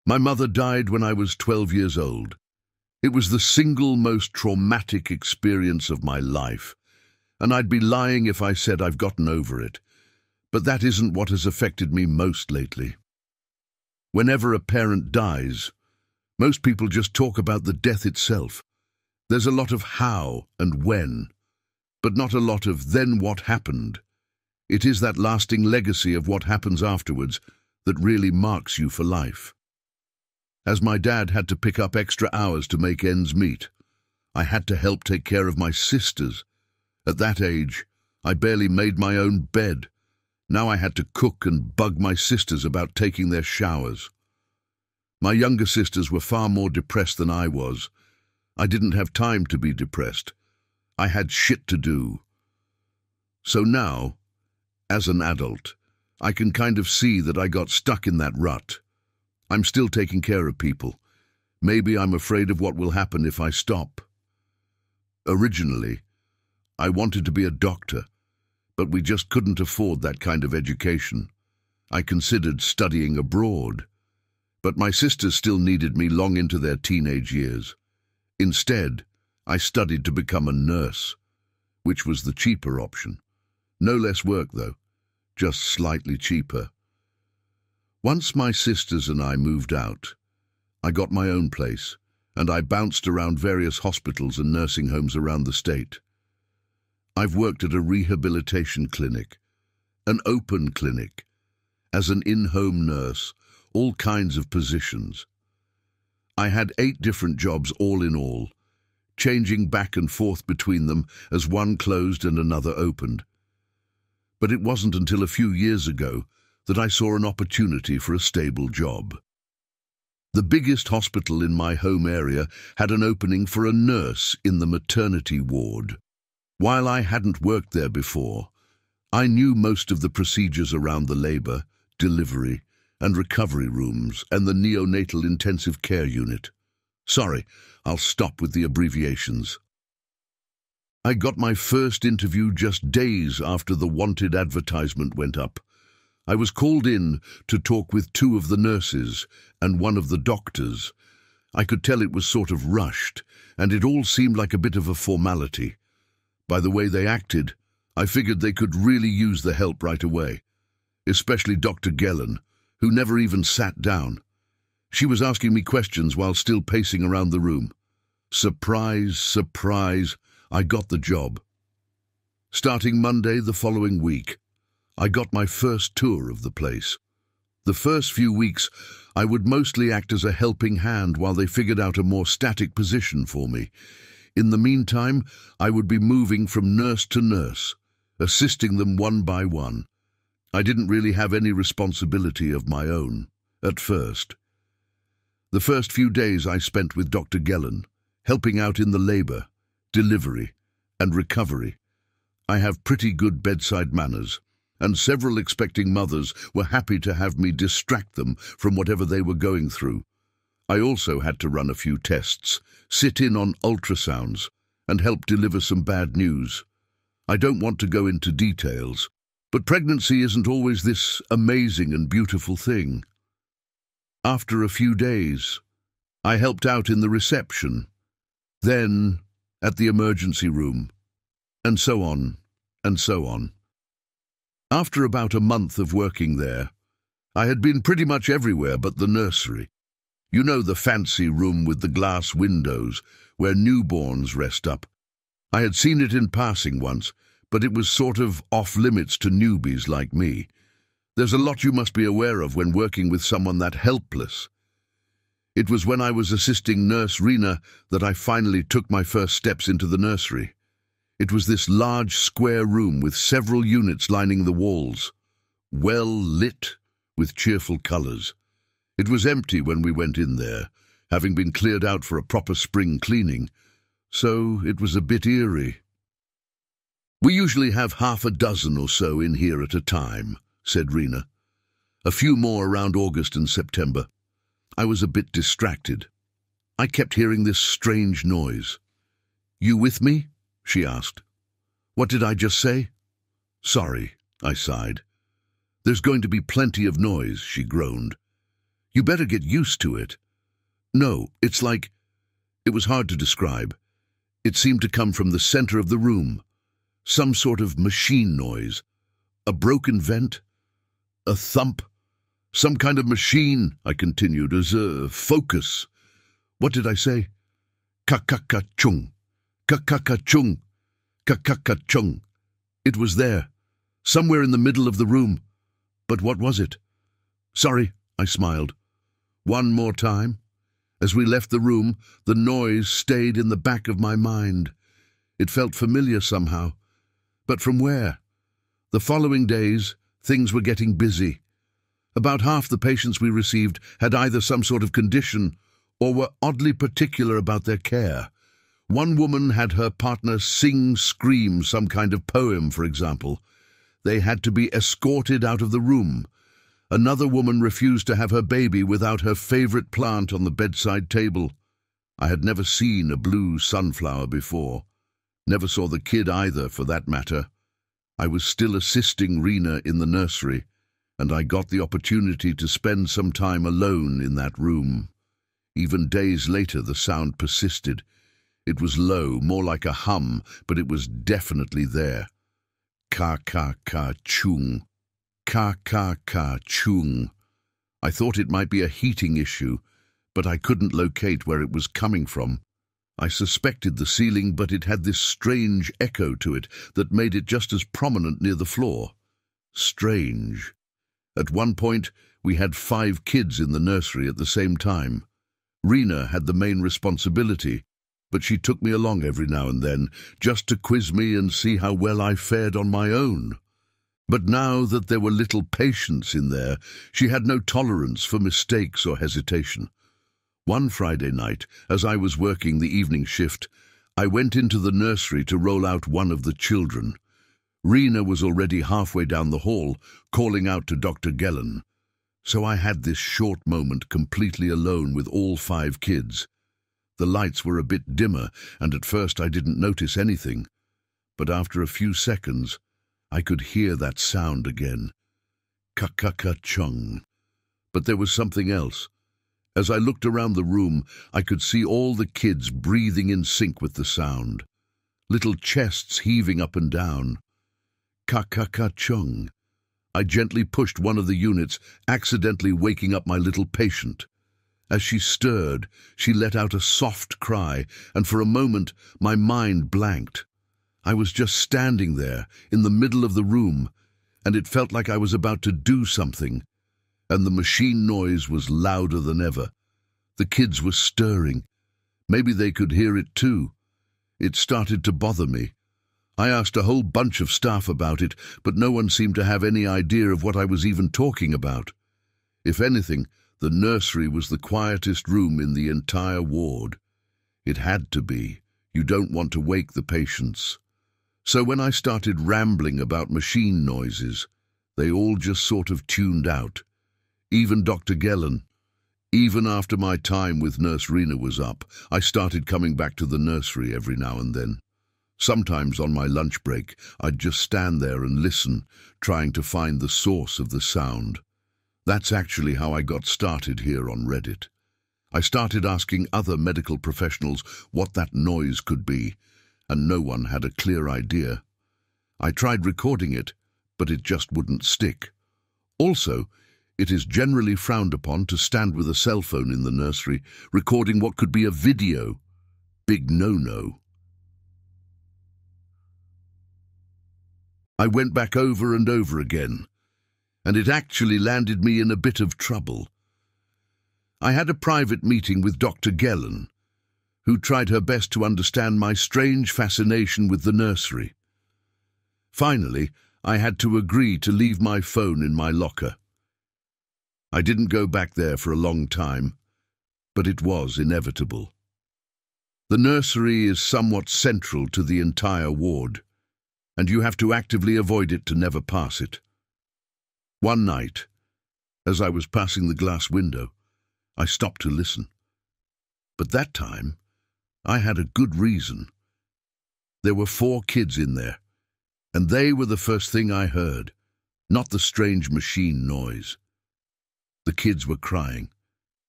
My mother died when I was 12 years old. It was the single most traumatic experience of my life, and I'd be lying if I said I've gotten over it. But that isn't what has affected me most lately. Whenever a parent dies, most people just talk about the death itself. There's a lot of how and when, but not a lot of then what happened. It is that lasting legacy of what happens afterwards that really marks you for life. As my dad had to pick up extra hours to make ends meet, I had to help take care of my sisters. At that age, I barely made my own bed. Now I had to cook and bug my sisters about taking their showers. My younger sisters were far more depressed than I was. I didn't have time to be depressed. I had shit to do. So now, as an adult, I can kind of see that I got stuck in that rut. I'm still taking care of people. Maybe I'm afraid of what will happen if I stop. Originally, I wanted to be a doctor, but we just couldn't afford that kind of education. I considered studying abroad, but my sisters still needed me long into their teenage years. Instead, I studied to become a nurse, which was the cheaper option. No less work, though, just slightly cheaper. Once my sisters and I moved out, I got my own place, and I bounced around various hospitals and nursing homes around the state. I've worked at a rehabilitation clinic, an open clinic, as an in-home nurse, all kinds of positions. I had 8 different jobs all in all, changing back and forth between them as one closed and another opened. But it wasn't until a few years ago that I saw an opportunity for a stable job. The biggest hospital in my home area had an opening for a nurse in the maternity ward. While I hadn't worked there before, I knew most of the procedures around the labor, delivery, and recovery rooms and the neonatal intensive care unit. Sorry, I'll stop with the abbreviations. I got my first interview just days after the wanted advertisement went up. I was called in to talk with 2 of the nurses and 1 of the doctors. I could tell it was sort of rushed, and it all seemed like a bit of a formality. By the way they acted, I figured they could really use the help right away, especially Dr. Gellen, who never even sat down. She was asking me questions while still pacing around the room. Surprise, surprise, I got the job. Starting Monday the following week, I got my first tour of the place. The first few weeks, I would mostly act as a helping hand while they figured out a more static position for me. In the meantime, I would be moving from nurse to nurse, assisting them one by one. I didn't really have any responsibility of my own, at first. The first few days I spent with Dr. Gellen, helping out in the labor, delivery, and recovery. I have pretty good bedside manners, and several expecting mothers were happy to have me distract them from whatever they were going through. I also had to run a few tests, sit in on ultrasounds, and help deliver some bad news. I don't want to go into details, but pregnancy isn't always this amazing and beautiful thing. After a few days, I helped out in the reception, then at the emergency room, and so on, and so on. After about a month of working there, I had been pretty much everywhere but the nursery. You know, the fancy room with the glass windows where newborns rest up. I had seen it in passing once, but it was sort of off-limits to newbies like me. There's a lot you must be aware of when working with someone that helpless. It was when I was assisting Nurse Rena that I finally took my first steps into the nursery. It was this large square room with several units lining the walls, well lit with cheerful colors. It was empty when we went in there, having been cleared out for a proper spring cleaning, so it was a bit eerie. "We usually have half a dozen or so in here at a time," said Rena. "A few more around August and September." I was a bit distracted. I kept hearing this strange noise. "You with me?" she asked. "What did I just say?" "Sorry," I sighed. "There's going to be plenty of noise," she groaned. You better get used to it. No, it's like... It was hard to describe. It seemed to come from the center of the room. Some sort of machine noise. A broken vent? A thump? Some kind of machine, I continued, as a focus. What did I say? Ka-ka-ka-chung. Ka-ka-ka-chung. Ka-ka-ka-chung. It was there, somewhere in the middle of the room. But what was it? Sorry, I smiled. One more time. As we left the room, the noise stayed in the back of my mind. It felt familiar somehow. But from where? The following days, things were getting busy. About half the patients we received had either some sort of condition or were oddly particular about their care. One woman had her partner scream some kind of poem, for example. They had to be escorted out of the room. Another woman refused to have her baby without her favorite plant on the bedside table. I had never seen a blue sunflower before. Never saw the kid either, for that matter. I was still assisting Rena in the nursery, and I got the opportunity to spend some time alone in that room. Even days later, the sound persisted. It was low, more like a hum, but it was definitely there. Ka-ka-ka-chung. Ka-ka-ka-chung. I thought it might be a heating issue, but I couldn't locate where it was coming from. I suspected the ceiling, but it had this strange echo to it that made it just as prominent near the floor. Strange. At one point, we had 5 kids in the nursery at the same time. Rena had the main responsibility, but she took me along every now and then, just to quiz me and see how well I fared on my own. But now that there were little patients in there, she had no tolerance for mistakes or hesitation. One Friday night, as I was working the evening shift, I went into the nursery to roll out one of the children. Rena was already halfway down the hall, calling out to Dr. Gellen. So I had this short moment completely alone with all 5 kids. The lights were a bit dimmer, and at first I didn't notice anything. But after a few seconds, I could hear that sound again. Ka-ka-ka-chung. But there was something else. As I looked around the room, I could see all the kids breathing in sync with the sound. Little chests heaving up and down. Ka-ka-ka-chung. I gently pushed one of the units, accidentally waking up my little patient. As she stirred, she let out a soft cry, and for a moment my mind blanked. I was just standing there, in the middle of the room, and it felt like I was about to do something. And the machine noise was louder than ever. The kids were stirring. Maybe they could hear it too. It started to bother me. I asked a whole bunch of staff about it, but no one seemed to have any idea of what I was even talking about. If anything, the nursery was the quietest room in the entire ward. It had to be. You don't want to wake the patients. So when I started rambling about machine noises, they all just sort of tuned out. Even Dr. Gellen. Even after my time with Nurse Rena was up, I started coming back to the nursery every now and then. Sometimes on my lunch break, I'd just stand there and listen, trying to find the source of the sound. That's actually how I got started here on Reddit. I started asking other medical professionals what that noise could be, and no one had a clear idea. I tried recording it, but it just wouldn't stick. Also, it is generally frowned upon to stand with a cell phone in the nursery, recording what could be a video. Big no-no. I went back over and over again, and it actually landed me in a bit of trouble. I had a private meeting with Dr. Gellen, who tried her best to understand my strange fascination with the nursery. Finally, I had to agree to leave my phone in my locker. I didn't go back there for a long time, but it was inevitable. The nursery is somewhat central to the entire ward, and you have to actively avoid it to never pass it. One night, as I was passing the glass window, I stopped to listen. But that time, I had a good reason. There were 4 kids in there, and they were the first thing I heard, not the strange machine noise. The kids were crying,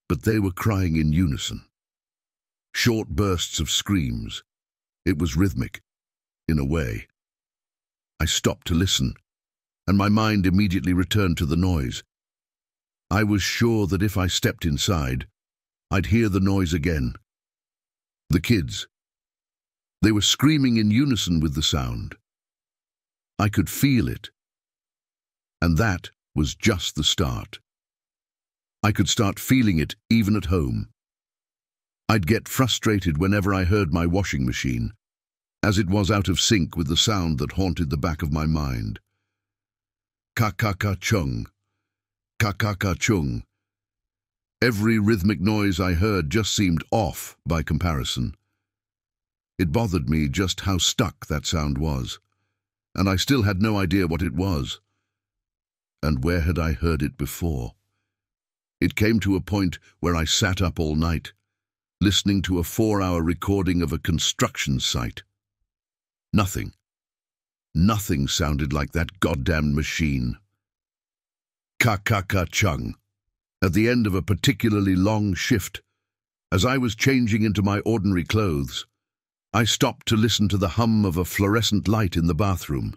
but they were crying in unison. Short bursts of screams. It was rhythmic, in a way. I stopped to listen, and my mind immediately returned to the noise. I was sure that if I stepped inside, I'd hear the noise again. The kids. They were screaming in unison with the sound. I could feel it. And that was just the start. I could start feeling it even at home. I'd get frustrated whenever I heard my washing machine, as it was out of sync with the sound that haunted the back of my mind. Ka-ka-ka-chung. Ka-ka-ka-chung. Every rhythmic noise I heard just seemed off by comparison. It bothered me just how stuck that sound was, and I still had no idea what it was. And where had I heard it before? It came to a point where I sat up all night, listening to a 4-hour recording of a construction site. Nothing sounded like that goddamn machine. Ka-ka-ka-chung. At the end of a particularly long shift, as I was changing into my ordinary clothes, I stopped to listen to the hum of a fluorescent light in the bathroom.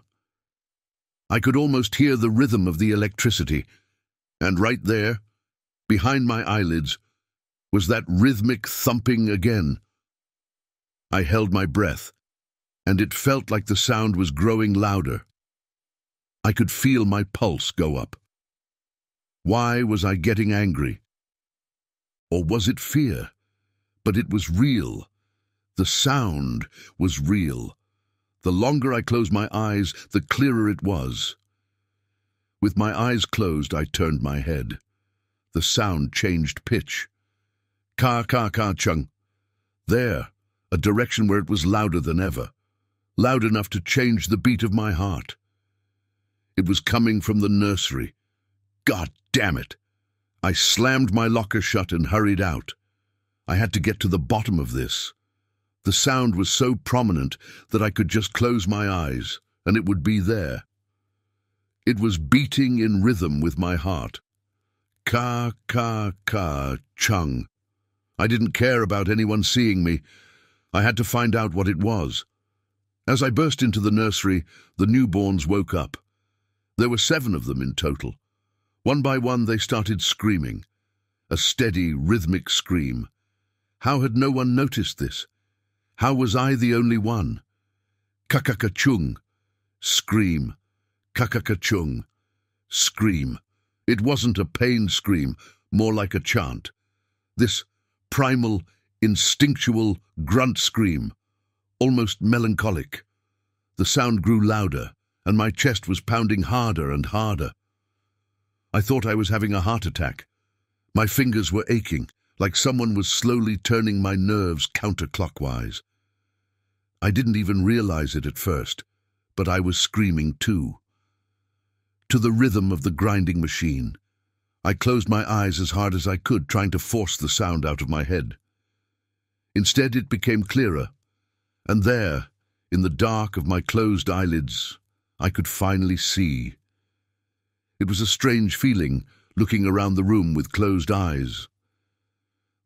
I could almost hear the rhythm of the electricity, and right there, behind my eyelids, was that rhythmic thumping again. I held my breath, and it felt like the sound was growing louder. I could feel my pulse go up. Why was I getting angry? Or was it fear? But it was real. The sound was real. The longer I closed my eyes, the clearer it was. With my eyes closed, I turned my head. The sound changed pitch. Ka-ka-ka-chung. There, a direction where it was louder than ever. Loud enough to change the beat of my heart. It was coming from the nursery. God damn it! I slammed my locker shut and hurried out. I had to get to the bottom of this. The sound was so prominent that I could just close my eyes, and it would be there. It was beating in rhythm with my heart. Ka-ka-ka-chung. I didn't care about anyone seeing me. I had to find out what it was. As I burst into the nursery, the newborns woke up. There were 7 of them in total. One by one they started screaming. A steady, rhythmic scream. How had no one noticed this? How was I the only one? Ka-ka-ka-chung. Scream. Ka-ka-ka-chung. Scream. It wasn't a pain scream, more like a chant. This primal, instinctual grunt scream, almost melancholic. The sound grew louder, and my chest was pounding harder and harder. I thought I was having a heart attack. My fingers were aching, like someone was slowly turning my nerves counterclockwise. I didn't even realize it at first, but I was screaming too. To the rhythm of the grinding machine, I closed my eyes as hard as I could, trying to force the sound out of my head. Instead, it became clearer, and there, in the dark of my closed eyelids, I could finally see. It was a strange feeling, looking around the room with closed eyes.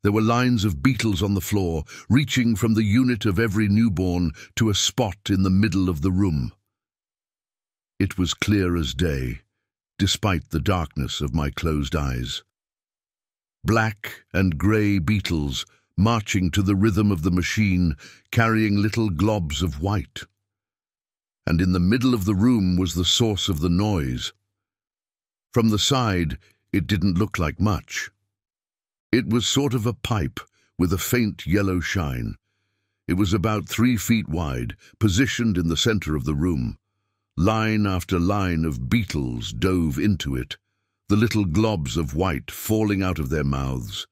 There were lines of beetles on the floor, reaching from the unit of every newborn to a spot in the middle of the room. It was clear as day, despite the darkness of my closed eyes. Black and grey beetles marching to the rhythm of the machine, carrying little globs of white. And in the middle of the room was the source of the noise. From the side, it didn't look like much. It was sort of a pipe with a faint yellow shine. It was about 3 feet wide, positioned in the center of the room. Line after line of beetles dove into it, the little globs of white falling out of their mouths.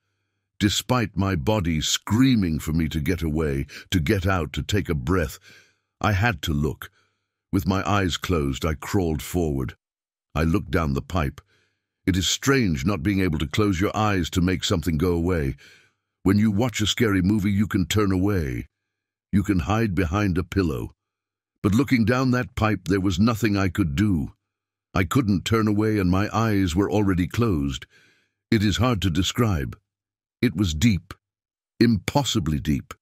Despite my body screaming for me to get away, to get out, to take a breath, I had to look. With my eyes closed, I crawled forward. I looked down the pipe. It is strange not being able to close your eyes to make something go away. When you watch a scary movie, you can turn away. You can hide behind a pillow. But looking down that pipe, there was nothing I could do. I couldn't turn away, and my eyes were already closed. It is hard to describe. It was deep, impossibly deep.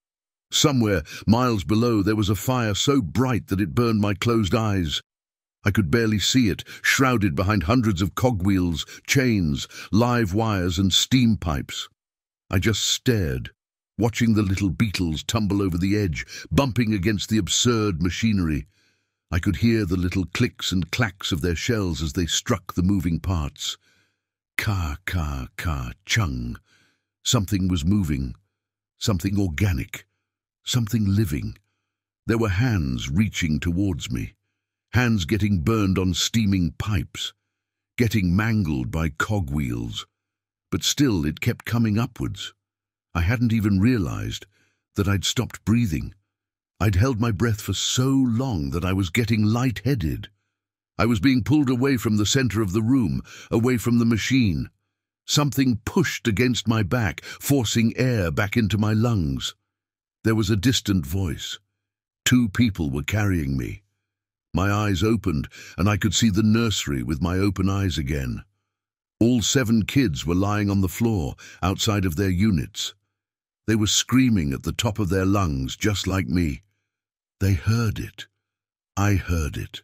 Somewhere, miles below, there was a fire so bright that it burned my closed eyes. I could barely see it, shrouded behind hundreds of cogwheels, chains, live wires and steam pipes. I just stared, watching the little beetles tumble over the edge, bumping against the absurd machinery. I could hear the little clicks and clacks of their shells as they struck the moving parts. Ka, ka, ka, chung. Something was moving, something organic, something living. There were hands reaching towards me, hands getting burned on steaming pipes, getting mangled by cogwheels. But still it kept coming upwards. I hadn't even realized that I'd stopped breathing. I'd held my breath for so long that I was getting lightheaded. I was being pulled away from the center of the room, away from the machine. Something pushed against my back, forcing air back into my lungs. There was a distant voice. 2 people were carrying me. My eyes opened, and I could see the nursery with my open eyes again. All 7 kids were lying on the floor, outside of their units. They were screaming at the top of their lungs, just like me. They heard it. I heard it.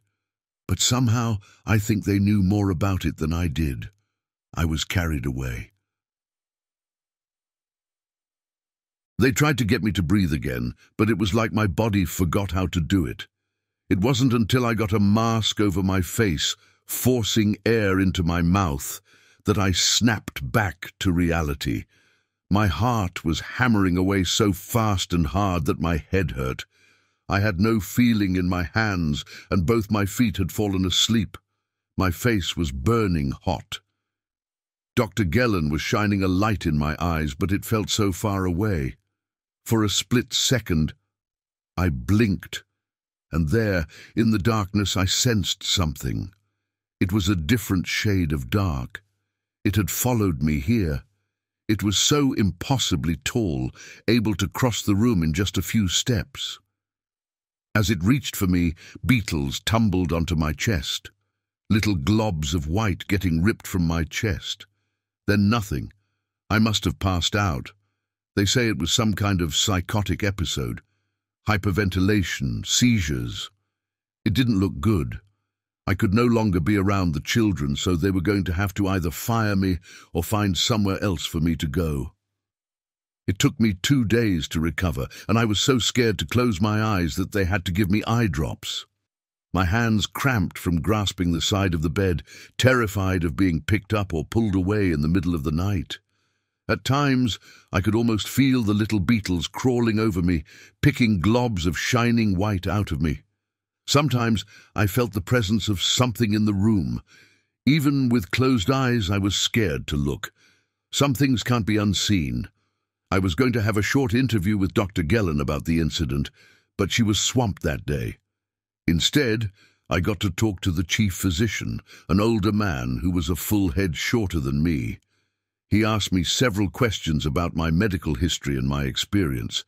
But somehow, I think they knew more about it than I did. I was carried away. They tried to get me to breathe again, but it was like my body forgot how to do it. It wasn't until I got a mask over my face, forcing air into my mouth, that I snapped back to reality. My heart was hammering away so fast and hard that my head hurt. I had no feeling in my hands, and both my feet had fallen asleep. My face was burning hot. Dr. Gellin was shining a light in my eyes, but it felt so far away. For a split second, I blinked, and there, in the darkness, I sensed something. It was a different shade of dark. It had followed me here. It was so impossibly tall, able to cross the room in just a few steps. As it reached for me, beetles tumbled onto my chest, little globs of white getting ripped from my chest. Then nothing. I must have passed out. They say it was some kind of psychotic episode. Hyperventilation, seizures. It didn't look good. I could no longer be around the children, so they were going to have to either fire me or find somewhere else for me to go. It took me 2 days to recover, and I was so scared to close my eyes that they had to give me eye drops. My hands cramped from grasping the side of the bed, terrified of being picked up or pulled away in the middle of the night. At times, I could almost feel the little beetles crawling over me, picking globs of shining white out of me. Sometimes I felt the presence of something in the room. Even with closed eyes, I was scared to look. Some things can't be unseen. I was going to have a short interview with Dr. Gellin about the incident, but she was swamped that day. Instead, I got to talk to the chief physician, an older man who was a full head shorter than me. He asked me several questions about my medical history and my experience.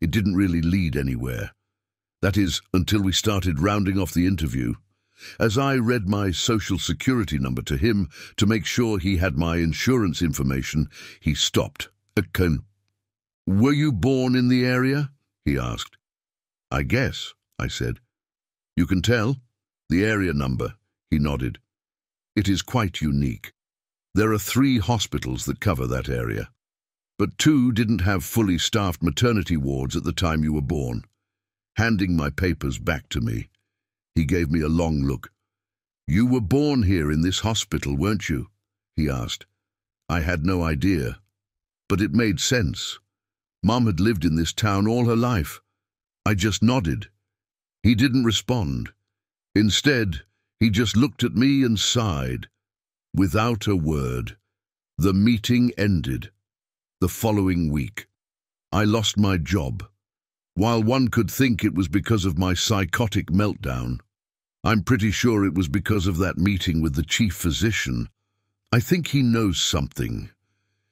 It didn't really lead anywhere. That is, until we started rounding off the interview. As I read my social security number to him to make sure he had my insurance information, he stopped. "Were you born in the area?" he asked. "I guess," I said. "You can tell?" "The area number," he nodded. "It is quite unique. There are 3 hospitals that cover that area, but 2 didn't have fully staffed maternity wards at the time you were born." Handing my papers back to me, he gave me a long look. "You were born here in this hospital, weren't you?" he asked. I had no idea, but it made sense. Mom had lived in this town all her life. I just nodded. He didn't respond. Instead, he just looked at me and sighed. Without a word, the meeting ended. The following week, I lost my job. While one could think it was because of my psychotic meltdown, I'm pretty sure it was because of that meeting with the chief physician. I think he knows something.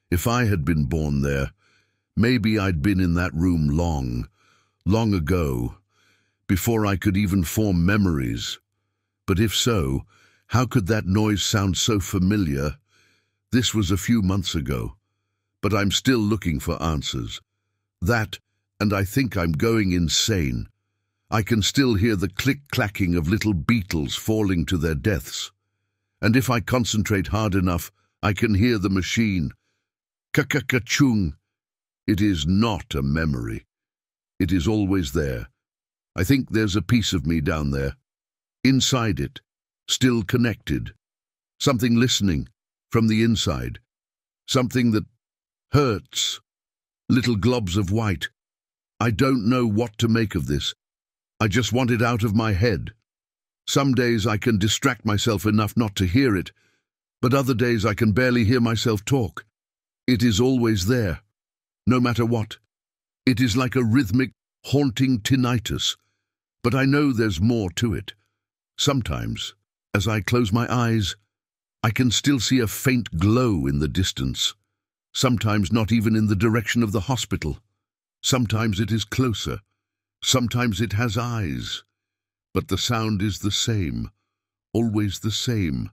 If I had been born there, maybe I'd been in that room long ago, before I could even form memories. But if so, how could that noise sound so familiar? This was a few months ago, but I'm still looking for answers. That, and I think I'm going insane. I can still hear the click-clacking of little beetles falling to their deaths. And if I concentrate hard enough, I can hear the machine. Ka-ka-ka-chung. It is not a memory. It is always there. I think there's a piece of me down there. Inside it, still connected. Something listening, from the inside. Something that hurts. Little globs of white. I don't know what to make of this. I just want it out of my head. Some days I can distract myself enough not to hear it, but other days I can barely hear myself talk. It is always there, no matter what. It is like a rhythmic, haunting tinnitus, but I know there's more to it. Sometimes, as I close my eyes, I can still see a faint glow in the distance. Sometimes not even in the direction of the hospital. Sometimes it is closer. Sometimes it has eyes. But the sound is the same, always the same.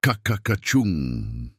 Ka-ka-ka-chung.